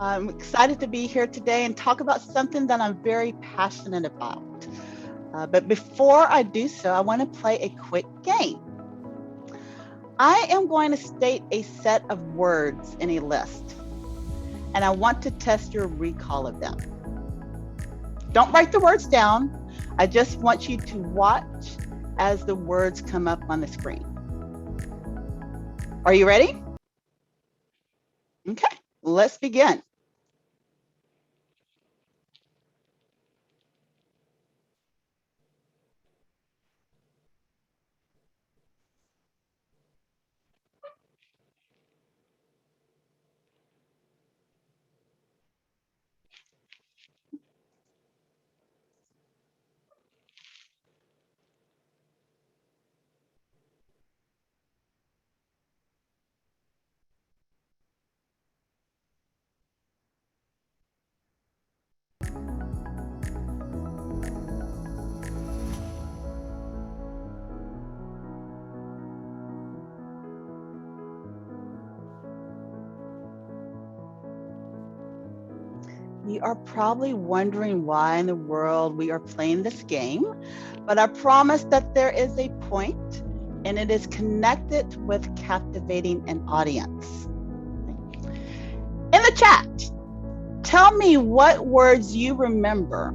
I'm excited to be here today and talk about something that I'm very passionate about. But before I do so, I want to play a quick game. I am going to state a set of words in a list, and I want to test your recall of them. Don't write the words down. I just want you to watch as the words come up on the screen. Are you ready? Okay, let's begin. You are probably wondering why in the world we are playing this game, but I promise that there is a point, and it is connected with captivating an audience. In the chat, tell me what words you remember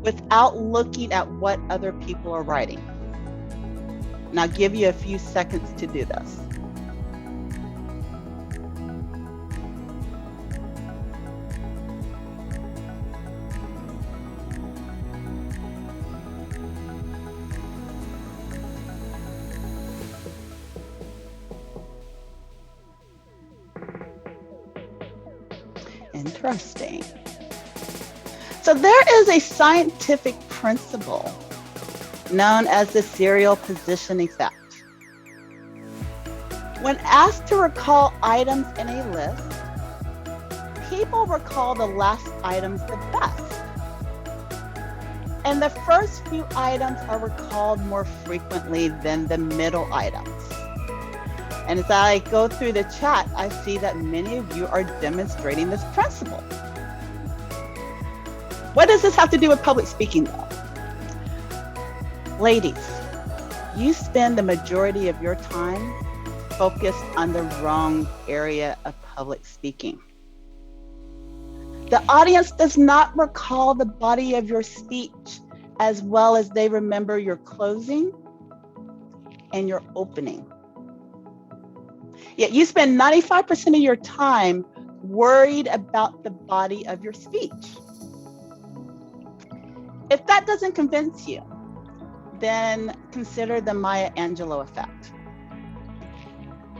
without looking at what other people are writing. And I'll give you a few seconds to do this. Interesting. So there is a scientific principle known as the serial position effect. When asked to recall items in a list, people recall the last items the best. And the first few items are recalled more frequently than the middle items. And as I go through the chat, I see that many of you are demonstrating this principle. What does this have to do with public speaking, though? Ladies, you spend the majority of your time focused on the wrong area of public speaking. The audience does not recall the body of your speech as well as they remember your closing and your opening. Yet you spend 95% of your time worried about the body of your speech. If that doesn't convince you, then consider the Maya Angelou effect.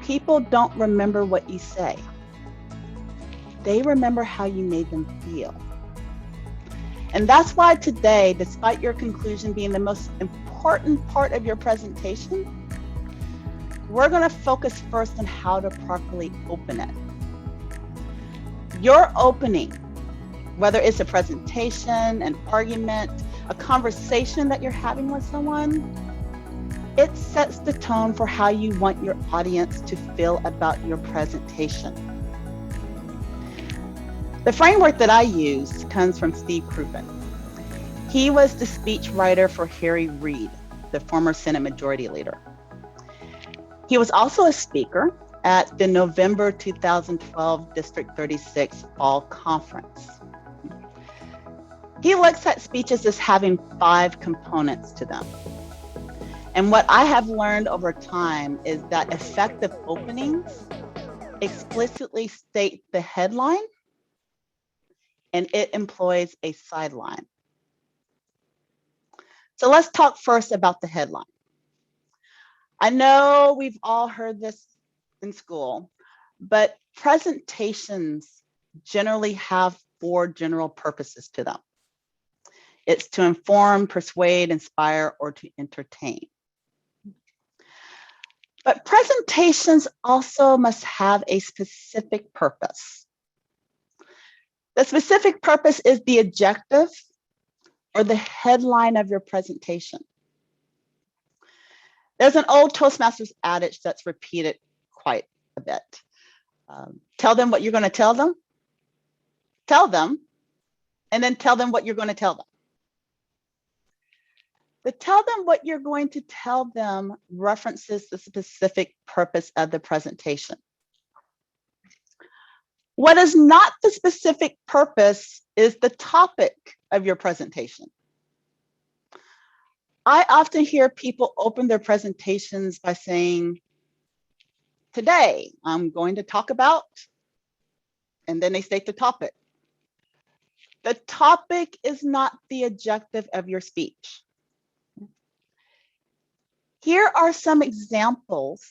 People don't remember what you say. They remember how you made them feel. And that's why today, despite your conclusion being the most important part of your presentation, we're going to focus first on how to properly open it. Your opening, whether it's a presentation, an argument, a conversation that you're having with someone, it sets the tone for how you want your audience to feel about your presentation. The framework that I use comes from Steve Cruppen. He was the speech writer for Harry Reid, the former Senate Majority Leader. He was also a speaker at the November 2012 District 36 Fall Conference. He looks at speeches as having 5 components to them. And what I have learned over time is that effective openings explicitly state the headline and it employs a sideline. So let's talk first about the headline. I know we've all heard this in school, but presentations generally have 4 general purposes to them. It's to inform, persuade, inspire, or to entertain. But presentations also must have a specific purpose. The specific purpose is the objective or the headline of your presentation. There's an old Toastmasters adage that's repeated quite a bit. Tell them what you're going to tell them, tell them, and then tell them what you're going to tell them. The tell them what you're going to tell them references the specific purpose of the presentation. What is not the specific purpose is the topic of your presentation. I often hear people open their presentations by saying, today I'm going to talk about, and then they state the topic. The topic is not the objective of your speech. Here are some examples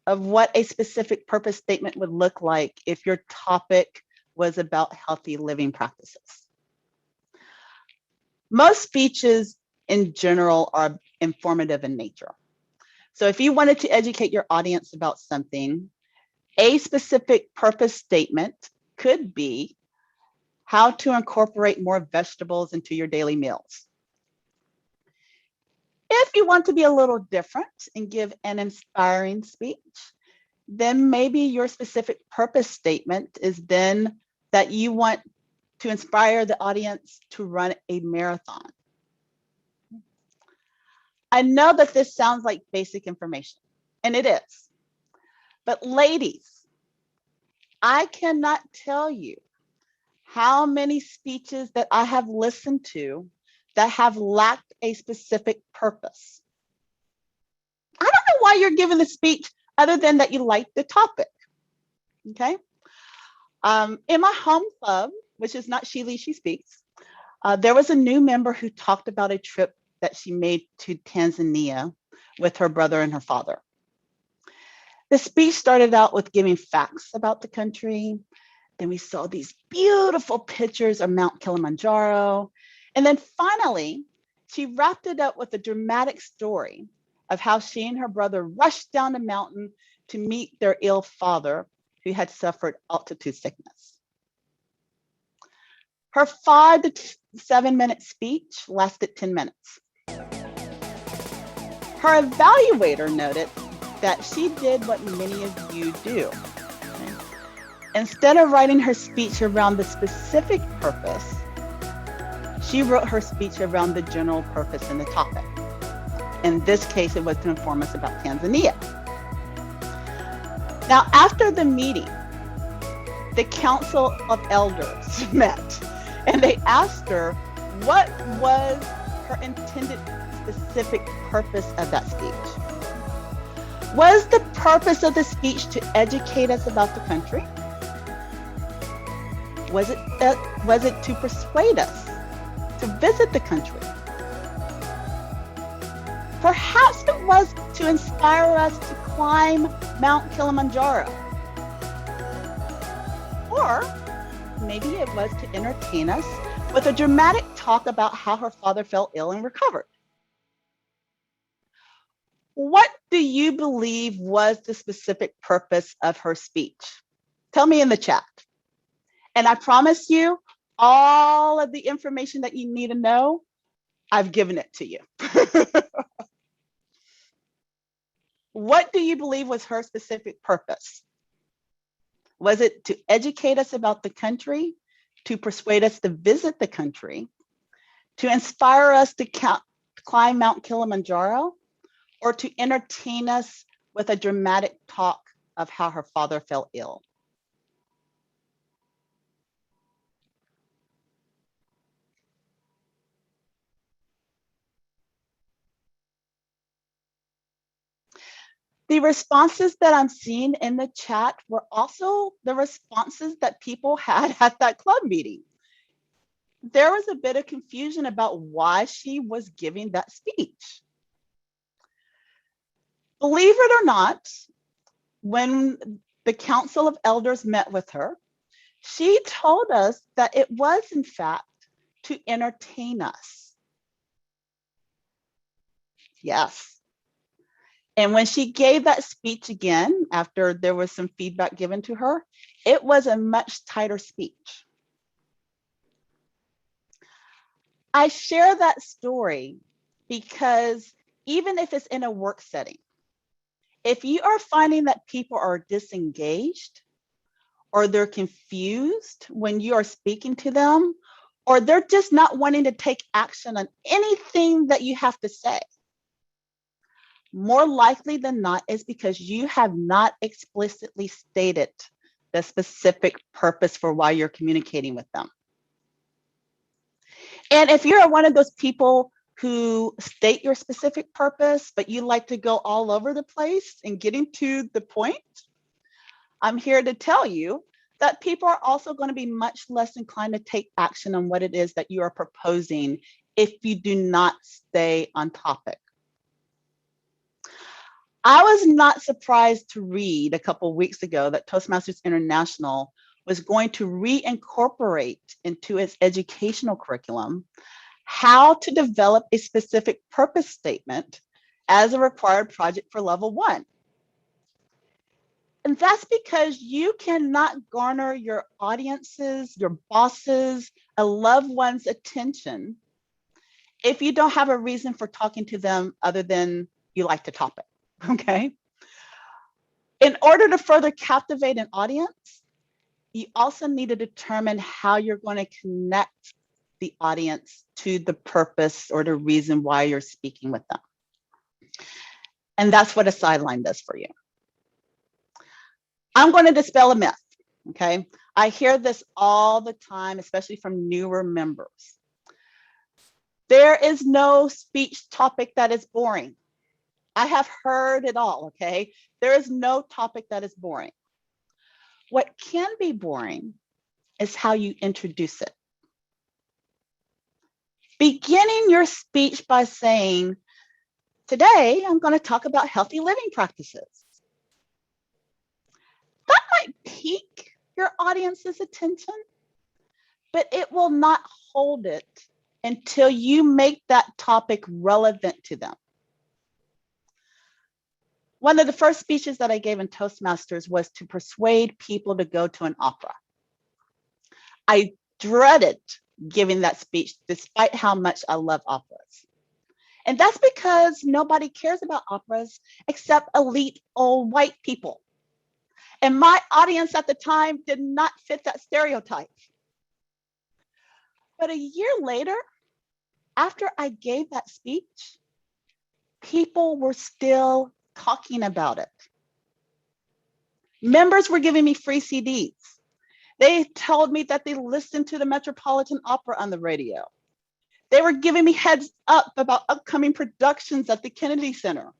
of what a specific purpose statement would look like if your topic was about healthy living practices. Most speeches in general are informative in nature. So if you wanted to educate your audience about something, a specific purpose statement could be how to incorporate more vegetables into your daily meals. If you want to be a little different and give an inspiring speech, then maybe your specific purpose statement is then that you want to inspire the audience to run a marathon. I know that this sounds like basic information, and it is. But ladies, I cannot tell you how many speeches that I have listened to that have lacked a specific purpose. I don't know why you're giving the speech other than that you like the topic, okay? In my home club, which is not She Leads, She Speaks, there was a new member who talked about a trip that she made to Tanzania with her brother and her father. The speech started out with giving facts about the country. Then we saw these beautiful pictures of Mount Kilimanjaro. And then finally, she wrapped it up with a dramatic story of how she and her brother rushed down the mountain to meet their ill father who had suffered altitude sickness. Her 5 to 7 minute speech lasted 10 minutes. Her evaluator noted that she did what many of you do. Instead of writing her speech around the specific purpose, she wrote her speech around the general purpose and the topic. In this case, it was to inform us about Tanzania. Now, after the meeting, the Council of Elders met and they asked her what was her intended specific purpose of that speech. Was the purpose of the speech to educate us about the country? Was it to persuade us to visit the country? Perhaps it was to inspire us to climb Mount Kilimanjaro. Or maybe it was to entertain us with a dramatic talk about how her father fell ill and recovered. What do you believe was the specific purpose of her speech? Tell me in the chat. And I promise you, all of the information that you need to know, I've given it to you. What do you believe was her specific purpose? Was it to educate us about the country, to persuade us to visit the country, to inspire us to climb Mount Kilimanjaro, or to entertain us with a dramatic talk of how her father fell ill? The responses that I'm seeing in the chat were also the responses that people had at that club meeting. There was a bit of confusion about why she was giving that speech. Believe it or not, when the Council of Elders met with her, she told us that it was, in fact, to entertain us. Yes. And when she gave that speech again, after there was some feedback given to her, it was a much tighter speech. I share that story because even if it's in a work setting, if you are finding that people are disengaged or they're confused when you are speaking to them, or they're just not wanting to take action on anything that you have to say, more likely than not is because you have not explicitly stated the specific purpose for why you're communicating with them. And if you're one of those people who state your specific purpose, but you like to go all over the place and getting to the point, I'm here to tell you that people are also going to be much less inclined to take action on what it is that you are proposing if you do not stay on topic. I was not surprised to read a couple of weeks ago that Toastmasters International was going to reincorporate into its educational curriculum how to develop a specific purpose statement as a required project for level 1. And that's because you cannot garner your audience's, your boss's, a loved one's attention if you don't have a reason for talking to them other than you like to topic, okay? In order to further captivate an audience, you also need to determine how you're going to connect the audience to the purpose or the reason why you're speaking with them. And that's what a sideline does for you. I'm going to dispel a myth, okay? I hear this all the time, especially from newer members. There is no speech topic that is boring. I have heard it all, okay? There is no topic that is boring. What can be boring is how you introduce it. Beginning your speech by saying, today I'm going to talk about healthy living practices. That might pique your audience's attention, but it will not hold it until you make that topic relevant to them. One of the first speeches that I gave in Toastmasters was to persuade people to go to an opera. I dreaded giving that speech despite how much I love operas. And that's because nobody cares about operas except elite old white people. And my audience at the time did not fit that stereotype. But a year later, after I gave that speech, people were still talking about it. Members were giving me free CDs. They told me that they listened to the Metropolitan Opera on the radio. They were giving me heads up about upcoming productions at the Kennedy Center.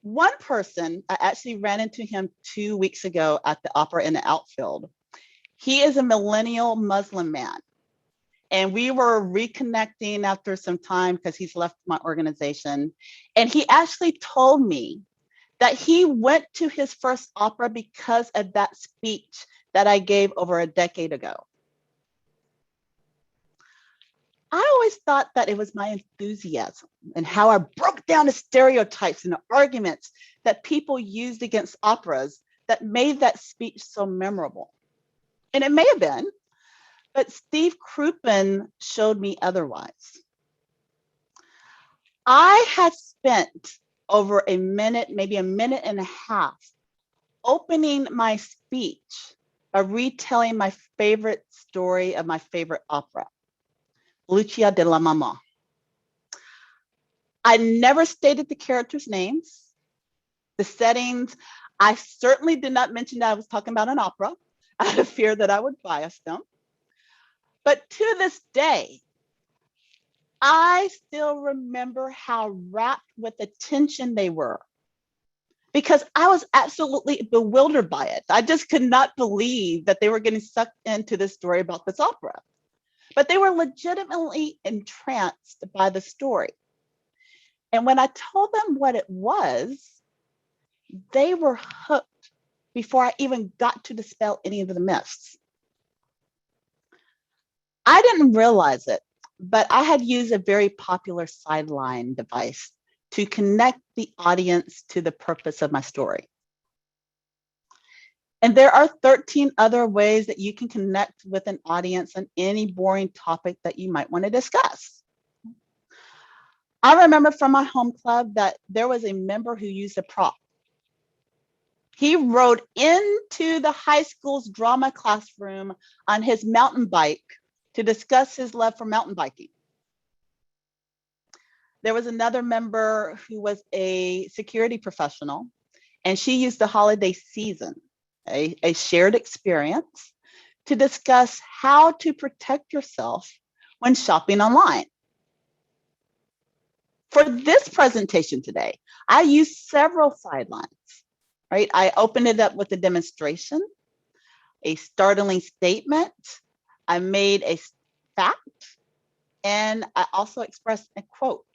One person, I actually ran into him 2 weeks ago at the opera in the outfield. He is a millennial Muslim man. And we were reconnecting after some time because he's left my organization. And he actually told me that he went to his first opera because of that speech that I gave over a decade ago. I always thought that it was my enthusiasm and how I broke down the stereotypes and the arguments that people used against operas that made that speech so memorable. And it may have been, but Steve Crouppen showed me otherwise. I had spent over a minute, maybe a minute and a half, opening my speech by retelling my favorite story of my favorite opera, Lucia de la Mama. I never stated the characters' names, the settings. I certainly did not mention that I was talking about an opera out of fear that I would bias them. But to this day, I still remember how wrapped with attention they were because I was absolutely bewildered by it. I just could not believe that they were getting sucked into this story about this opera. But they were legitimately entranced by the story. And when I told them what it was, they were hooked before I even got to dispel any of the myths. I didn't realize it, but I had used a very popular sideline device to connect the audience to the purpose of my story. And there are 13 other ways that you can connect with an audience on any boring topic that you might want to discuss. I remember from my home club that there was a member who used a prop. He rode into the high school's drama classroom on his mountain bike to discuss his love for mountain biking. There was another member who was a security professional, and she used the holiday season, a shared experience, to discuss how to protect yourself when shopping online. For this presentation today, I used several sidelines, right? I opened it up with a demonstration, a startling statement, I made a fact, and I also expressed a quote.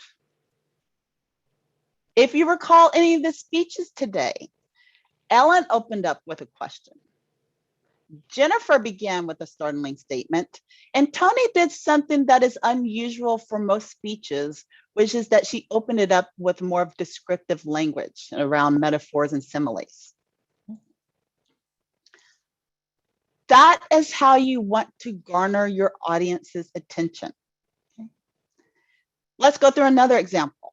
If you recall any of the speeches today, Ellen opened up with a question. Jennifer began with a startling statement, and Tony did something that is unusual for most speeches, which is that she opened it up with more of descriptive language around metaphors and similes. That is how you want to garner your audience's attention. Okay. Let's go through another example.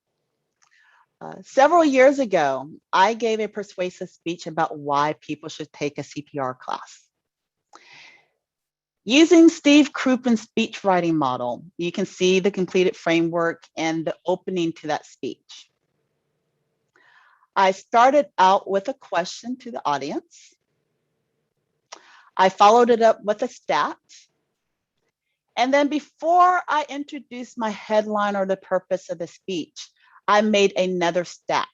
Several years ago, I gave a persuasive speech about why people should take a CPR class. Using Steve Krupin's speech writing model, you can see the completed framework and the opening to that speech. I started out with a question to the audience. I followed it up with a stat. And then before I introduced my headline or the purpose of the speech, I made another stat.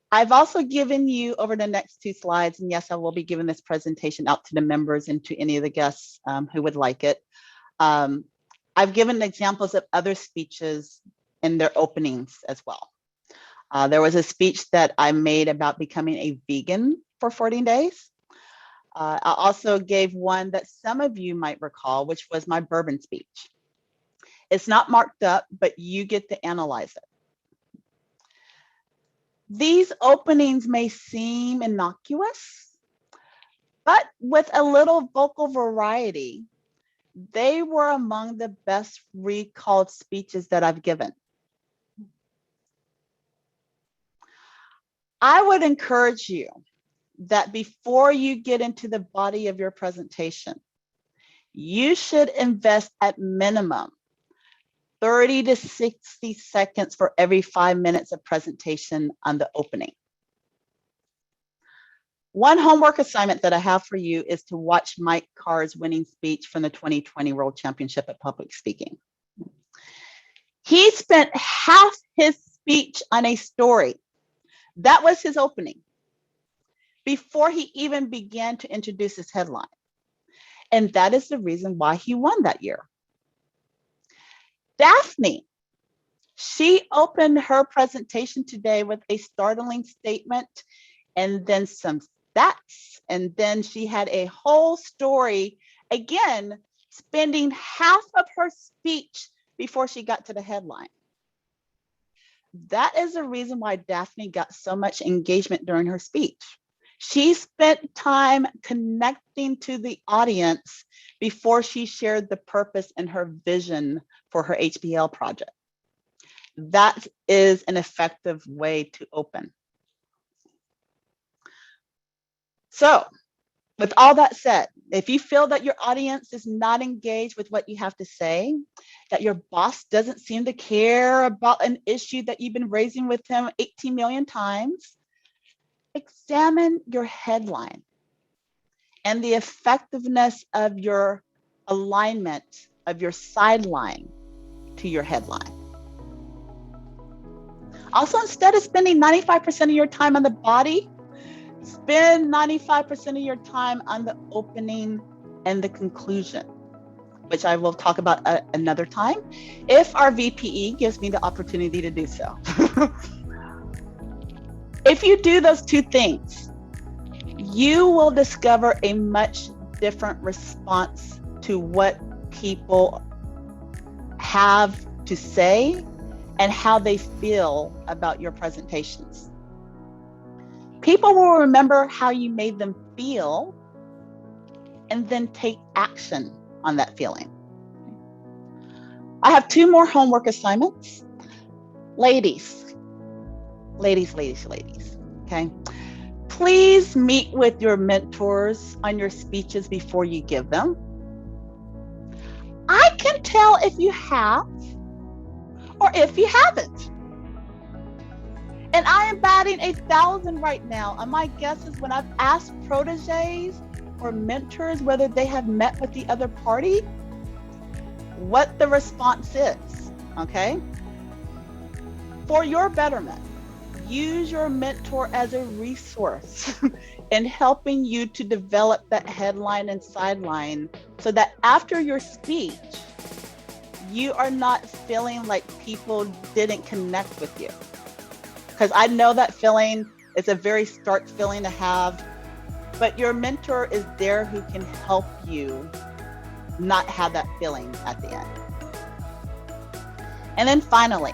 I've also given you over the next two slides, and yes, I will be giving this presentation out to the members and to any of the guests who would like it. I've given examples of other speeches in their openings as well. There was a speech that I made about becoming a vegan for 14 days. I also gave one that some of you might recall, which was my bourbon speech. It's not marked up, but you get to analyze it. These openings may seem innocuous, but with a little vocal variety, they were among the best recalled speeches that I've given. I would encourage you that before you get into the body of your presentation, you should invest at minimum 30 to 60 seconds for every 5 minutes of presentation on the opening. One homework assignment that I have for you is to watch Mike Carr's winning speech from the 2020 World Championship at Public Speaking. He spent half his speech on a story. That was his opening, before he even began to introduce his headline. And that is the reason why he won that year. Daphne, she opened her presentation today with a startling statement and then some stats. And then she had a whole story, again, spending half of her speech before she got to the headline. That is the reason why Daphne got so much engagement during her speech. She spent time connecting to the audience before she shared the purpose and her vision for her HBL project. That is an effective way to open. So, with all that said, if you feel that your audience is not engaged with what you have to say, that your boss doesn't seem to care about an issue that you've been raising with him 18 million times, examine your headline and the effectiveness of your alignment of your sideline to your headline. Also, instead of spending 95% of your time on the body, spend 95% of your time on the opening and the conclusion, which I will talk about another time if our VPE gives me the opportunity to do so. If you do those two things, you will discover a much different response to what people have to say and how they feel about your presentations. People will remember how you made them feel and then take action on that feeling. I have 2 more homework assignments. Ladies, ladies, okay? Please meet with your mentors on your speeches before you give them. I can tell if you have or if you haven't. And I am batting 1,000 right now. And my guess is when I've asked proteges or mentors whether they have met with the other party, what the response is, okay? For your betterment, use your mentor as a resource in helping you to develop that headline and sideline so that after your speech, you are not feeling like people didn't connect with you. Because I know that feeling. It's a very stark feeling to have, but your mentor is there who can help you not have that feeling at the end. And then finally,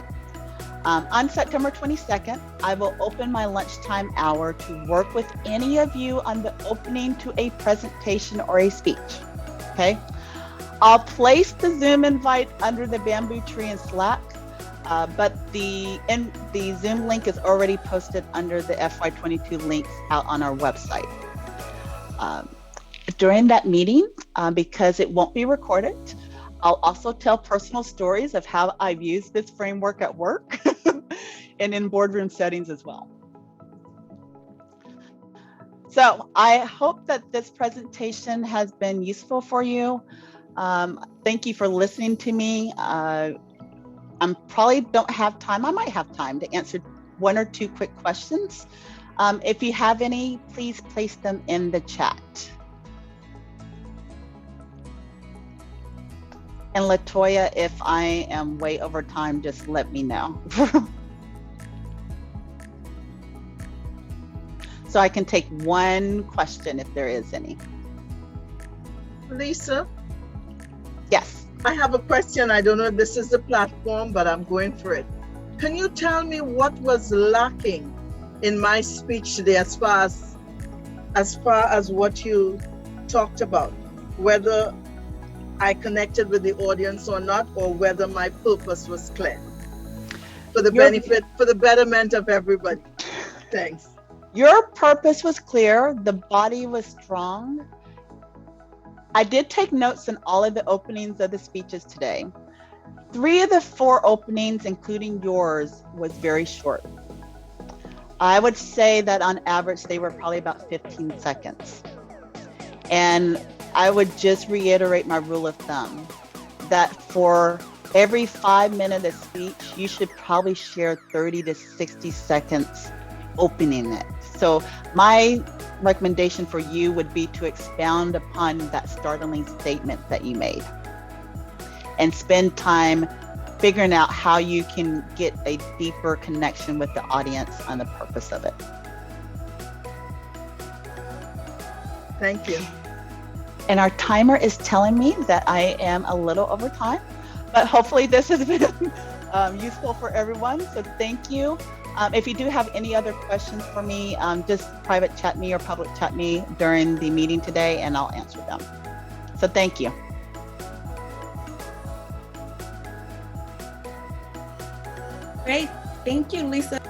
on September 22nd, I will open my lunchtime hour to work with any of you on the opening to a presentation or a speech, okay? I'll place the Zoom invite under the bamboo tree in Slack, but the Zoom link is already posted under the FY22 links out on our website. During that meeting, because it won't be recorded, I'll also tell personal stories of how I've used this framework at work and in boardroom settings as well. So I hope that this presentation has been useful for you. Thank you for listening to me. I probably don't have time. I might have time to answer 1 or 2 quick questions. If you have any, please place them in the chat. And Latoya, if I am way over time, just let me know. So I can take 1 question if there is any. Lisa? Yes. I have a question. I don't know if this is the platform, but I'm going for it. Can you tell me what was lacking in my speech today as far as what you talked about? Whether I connected with the audience or not, or whether my purpose was clear for the for the betterment of everybody. Thanks. Your purpose was clear. The body was strong. I did take notes in all of the openings of the speeches today. 3 of the 4 openings, including yours, was very short. I would say that on average, they were probably about 15 seconds. And I would just reiterate my rule of thumb that for every 5 minutes of speech, you should probably share 30 to 60 seconds opening it. So my recommendation for you would be to expound upon that startling statement that you made and spend time figuring out how you can get a deeper connection with the audience on the purpose of it. Thank you. And our timer is telling me that I am a little over time, but hopefully this has been useful for everyone. So thank you. If you do have any other questions for me, just private chat me or public chat me during the meeting today and I'll answer them. So thank you. Great. Thank you, Lisa.